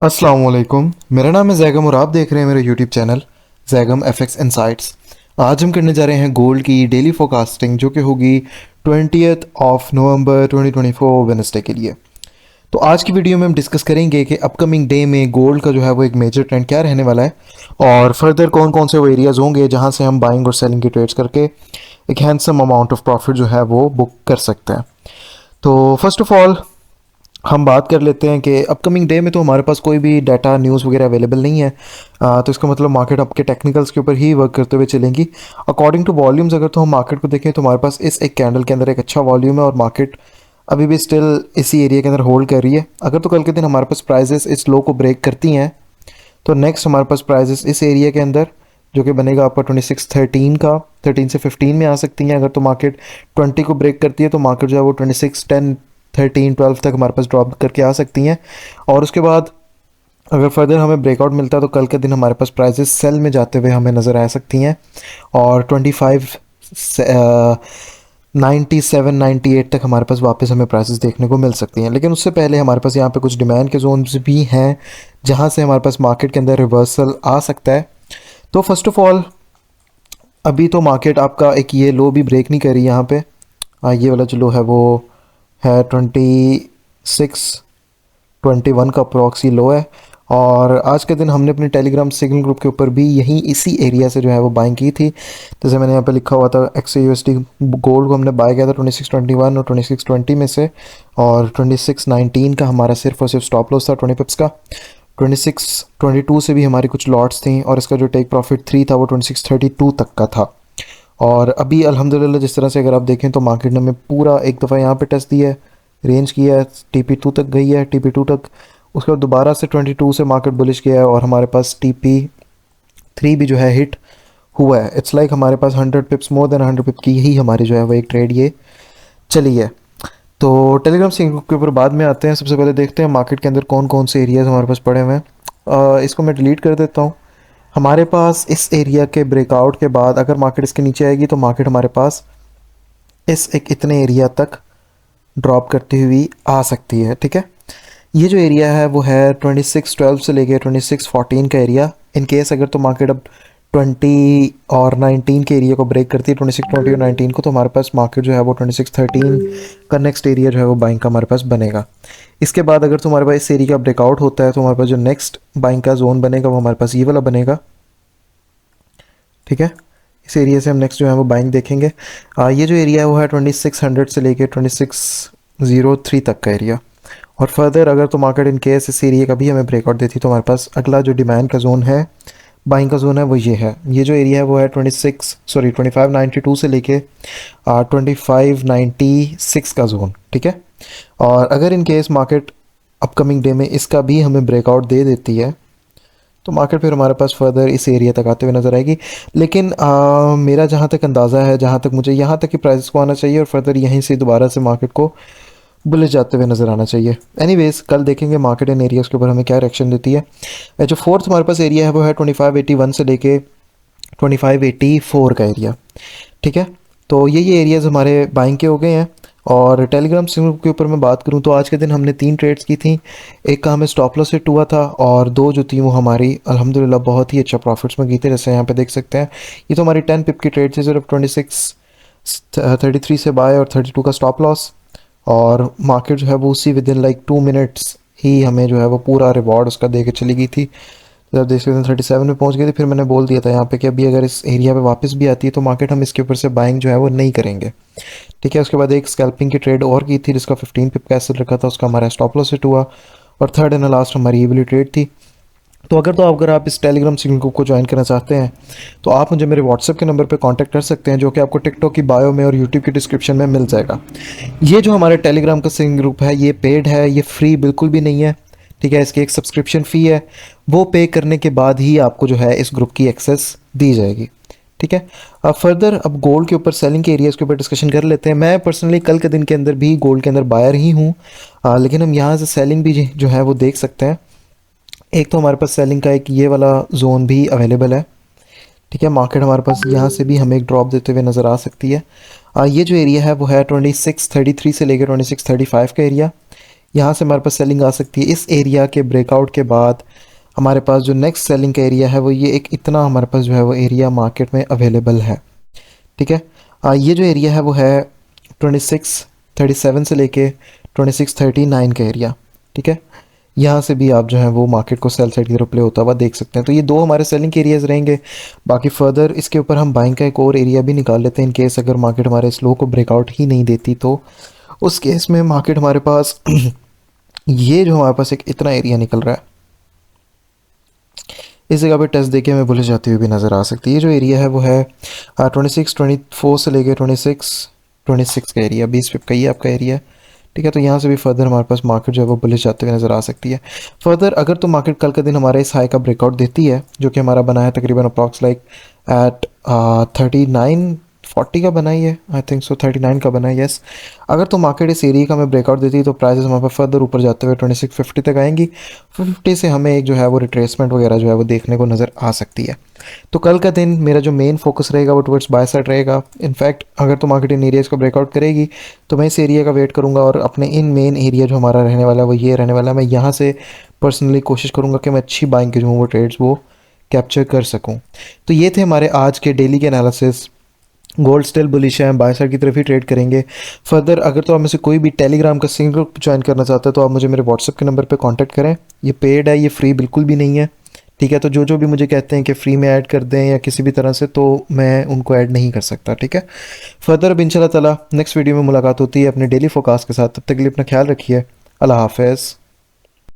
अस्सलाम वालेकुम। मेरा नाम है जैगम और आप देख रहे हैं मेरा YouTube channel Zaigham FX insights. आज हम करने जा रहे हैं गोल्ड की डेली फोरकास्टिंग जो कि होगी 20 नवंबर 2024 वेडनेसडे के लिए। तो आज की वीडियो में हम डिस्कस करेंगे कि अपकमिंग डे में गोल्ड का जो है वो एक मेजर ट्रेंड क्या रहने वाला है और फर्दर कौन कौन से वो एरियाज होंगे जहां से हम बाइंग और सेलिंग की ट्रेड्स करके एक हैंडसम अमाउंट ऑफ प्रॉफिट जो है वो बुक कर सकते हैं। तो फर्स्ट ऑफ ऑल हम बात कर लेते हैं कि अपकमिंग डे में तो हमारे पास कोई भी डाटा न्यूज़ वगैरह अवेलेबल नहीं है। तो इसका मतलब मार्केट आपके टेक्निकल्स के ऊपर ही वर्क करते हुए चलेंगी। अकॉर्डिंग टू वॉल्यूम्स अगर तो हम मार्केट को देखें तो हमारे पास इस एक कैंडल के अंदर एक अच्छा वॉल्यूम है और मार्केट अभी भी स्टिल इसी एरिया के अंदर होल्ड कर रही है। अगर तो कल के दिन हमारे पास प्राइजेस इस लो को ब्रेक करती हैं तो नेक्स्ट हमारे पास प्राइजेस इस एरिया के अंदर जो कि बनेगा आपका 2613 का 13 से 15 में आ सकती हैं। अगर तो मार्केट 20 को ब्रेक करती है तो मार्केट जो है वो 2610 13 12 तक हमारे पास ड्रॉप करके आ सकती हैं। और उसके बाद अगर फर्दर हमें ब्रेकआउट मिलता है तो कल के दिन हमारे पास प्राइजेस सेल में जाते हुए हमें नज़र आ सकती हैं और 25 97 98 तक हमारे पास वापस हमें प्राइसेस देखने को मिल सकती हैं। लेकिन उससे पहले हमारे पास यहाँ पे कुछ डिमांड के जोन्स भी हैं जहाँ से हमारे पास मार्केट के अंदर रिवर्सल आ सकता है। तो फर्स्ट ऑफ ऑल अभी तो मार्केट आपका एक ये लो भी ब्रेक नहीं करी यहाँ पे। ये वाला जो लो है वो है 2621 का प्रॉक्सी लो है। और आज के दिन हमने अपने टेलीग्राम सिग्नल ग्रुप के ऊपर भी यहीं इसी एरिया से जो है वो बाइंग की थी। जैसे मैंने यहाँ पे लिखा हुआ था XAUSD गोल्ड को हमने बाय किया था 2621 और 2620 में से और 2619 का हमारा सिर्फ और सिर्फ स्टॉप लॉस था 20 पिप्स का। 2622 से भी हमारी कुछ लॉट्स थी और इसका जो टेक प्रॉफिट 3 था वो 2632 तक का था। और अभी अल्हम्दुलिल्लाह जिस तरह से अगर आप देखें तो मार्केट ने हमें पूरा एक दफ़ा यहाँ पे टेस्ट दिया है, रेंज किया है, TP2 तक गई है, TP2 तक, उसके बाद दोबारा से 22 से मार्केट बुलिश किया है और हमारे पास TP3 भी जो है हिट हुआ है। इट्स लाइक हमारे पास 100 पिप्स मोर देन 100 पिप की ही हमारी जो है वो एक ट्रेड ये चली है। तो टेलीग्राम सिंह के ऊपर बाद में आते हैं। सबसे पहले देखते हैं मार्केट के अंदर कौन कौन से एरियाज हमारे पास पड़े हुए हैं। इसको मैं डिलीट कर देता हूँ। हमारे पास इस एरिया के ब्रेकआउट के बाद अगर मार्केट इसके नीचे आएगी तो मार्केट हमारे पास इस एक इतने एरिया तक ड्रॉप करती हुई आ सकती है। ठीक है, ये जो एरिया है वो है 2612 से लेके 2614 का एरिया। इन केस अगर तो मार्केट अब 20 और 19 के एरिया को ब्रेक करती है 2620 और 19 को तो हमारे पास मार्केट जो है वो 2613 का नेक्स्ट एरिया जो है वो बाइंग का हमारे पास बनेगा। इसके बाद अगर तुम्हारे पास इस एरिया का ब्रेकआउट होता है तो हमारे पास जो नेक्स्ट बाइंग का जोन बनेगा वो हमारे पास ये वाला बनेगा। ठीक है, इस एरिया से हम नेक्स्ट जो है वो बाइंग देखेंगे। ये जो एरिया है वो है 2600 से लेके 2603 तक का एरिया। और फर्दर अगर तो मार्केट इन केस इस एरिया का भी हमें ब्रेकआउट देती तो हमारे पास अगला जो डिमांड का जोन है, बाइंग का जोन है, वो ये है। ये जो एरिया है वो है 2592 से लेके 2596 का जोन। ठीक है, और अगर in case market upcoming day में इसका भी हमें ब्रेकआउट दे देती है तो मार्केट फिर हमारे पास फर्दर इस एरिया तक आते हुए नज़र आएगी। लेकिन मेरा जहाँ तक अंदाज़ा है, जहाँ तक मुझे यहाँ तक की प्राइस को आना चाहिए और फर्दर यहीं से दोबारा से मार्केट को बुलिश जाते हुए नज़र आना चाहिए। एनीवेज कल देखेंगे मार्केट इन एरियाज़ के ऊपर हमें क्या रिएक्शन देती है। जो फोर्थ हमारे पास एरिया है वो है 2581 से लेके 2584 का एरिया। ठीक है, तो ये एरियाज़ हमारे बाइंग के हो गए हैं। और टेलीग्राम सिग्नल के ऊपर मैं बात करूं तो आज के दिन हमने 3 ट्रेड्स की थी। एक का हमें स्टॉप लॉस हिट हुआ था और 2 जो थी वो हमारी अल्हम्दुलिल्लाह बहुत ही अच्छा प्रॉफिट्स में गई थी। जैसे यहाँ पे देख सकते हैं ये तो हमारी 10 पिप की ट्रेड थी, सिर्फ 2633 से बाय और 32 का स्टॉप लॉस। और मार्केट जो है वो उसी विद इन लाइक 2 मिनट्स ही हमें जो है वो पूरा रिवॉर्ड उसका दे के चली गई थी। जब देख सकते हैं 37 में पहुंच गई थी। फिर मैंने बोल दिया था यहाँ पे कि अभी अगर इस एरिया पे वापस भी आती है तो मार्केट हम इसके ऊपर से बाइंग जो है वो नहीं करेंगे। ठीक है, उसके बाद एक स्कैल्पिंग की ट्रेड और की थी जिसका 15 पिप का एसएल रखा था, उसका हमारा स्टॉप लॉस हिट हुआ। और थर्ड एंड लास्ट हमारी ये वाली ट्रेड थी। तो अगर आप इस टेलीग्राम सिग्नल ग्रुप को ज्वाइन करना चाहते हैं तो आप मुझे मेरे व्हाट्सएप के नंबर पे कांटेक्ट कर सकते हैं जो कि आपको टिकटॉक की बायो में और यूट्यूब की डिस्क्रिप्शन में मिल जाएगा। ये जो हमारे टेलीग्राम का सिग्नल ग्रुप है ये पेड है, ये फ्री बिल्कुल भी नहीं है। ठीक है, इसकी एक सब्सक्रिप्शन फ़ी है, वो पे करने के बाद ही आपको जो है इस ग्रुप की एक्सेस दी जाएगी। ठीक है, अब फर्दर अब गोल्ड के ऊपर सेलिंग के एरियाज़ के ऊपर डिस्कशन कर लेते हैं। मैं पर्सनली कल के दिन के अंदर भी गोल्ड के अंदर बायर ही हूँ, लेकिन हम यहाँ से सेलिंग भी जो है वो देख सकते हैं। एक तो हमारे पास सेलिंग का एक ये वाला जोन भी अवेलेबल है। ठीक है, मार्केट हमारे पास यहाँ से भी हमें एक ड्रॉप देते हुए नज़र आ सकती है। ये जो एरिया है वो है 2633 से लेकर 2635 का एरिया। यहाँ से हमारे पास सेलिंग आ सकती है। इस एरिया के ब्रेकआउट के बाद हमारे पास जो नेक्स्ट सेलिंग का एरिया है वो ये एक इतना हमारे पास जो है वो एरिया मार्केट में अवेलेबल है। ठीक है। ये जो एरिया है वो है 2637 से लेके 2639 का एरिया। ठीक है। यहाँ से भी आप जो है वो मार्केट को सेल साइड की तरफ प्ले होता हुआ देख सकते हैं। तो ये दो हमारे सेलिंग के एरियाज रहेंगे। बाकी फर्दर इसके ऊपर हम बाइंग का एक और एरिया भी निकाल लेते हैं इन केस अगर मार्केट हमारे इस लो को ब्रेकआउट ही नहीं देती, तो उस केस में मार्केट हमारे पास ये जो हमारे पास एक इतना एरिया निकल रहा है, इस जगह पे टेस्ट देके हमें बुलिश जाती हुई भी नज़र आ सकती है। ये जो एरिया है वो है 26-24 से लेके 26 का एरिया, 20 पिप का ये आपका एरिया है। ठीक है। तो यहाँ से भी फर्दर हमारे पास मार्केट जो है वो बुलिश जाते हुए नज़र आ सकती है। फर्दर अगर तो मार्केट कल का दिन हमारे इस हाई का ब्रेकआउट देती है जो कि हमारा बना है तकरीबन अप्रॉक्स लाइक एट 3940 का बना ही है, आई थिंक सो 39 का बना है, यस। अगर तो मार्केट इस एरिया का हमें ब्रेकआउट देती है तो प्राइसेस हमारे पास फर्दर ऊपर जाते हुए 2650 तक आएंगी। 50 से हमें एक जो है वो रिट्रेसमेंट वगैरह जो है वो देखने को नज़र आ सकती है। तो कल का दिन मेरा जो मेन फोकस रहेगा वो टुवर्ड्स बाय साइड रहेगा। इनफैक्ट अगर तो मार्केट इन एरियाज़ को ब्रेकआउट करेगी तो मैं इस एरिया का वेट करूंगा और अपने इन मेन एरिया जो हमारा रहने वाला है वो ये रहने वाला है। मैं यहाँ से पर्सनली कोशिश करूंगा कि मैं अच्छी बाइंग के जो हूँ वो ट्रेड्स वो कैप्चर कर सकूं। तो ये थे हमारे आज के डेली के एनालिसिस। गोल्ड स्टिल बुलिश है, हम बाय साइड की तरफ ही ट्रेड करेंगे। फर्दर अगर तो आप में से कोई भी टेलीग्राम का सिंगल ग्रुप ज्वाइन करना चाहता है तो आप मुझे मेरे व्हाट्सएप के नंबर पे कांटेक्ट करें। ये पेड है, ये फ्री बिल्कुल भी नहीं है। ठीक है। तो जो जो भी मुझे कहते हैं कि फ्री में ऐड कर दें या किसी भी तरह से, तो मैं उनको ऐड नहीं कर सकता। ठीक है। फर्दर अब इंशाल्लाह ताला नेक्स्ट वीडियो में मुलाकात होती है अपने डेली फोकास्ट के साथ। तब तक के लिए अपना ख्याल रखिए। अल्लाह हाफ़िज़।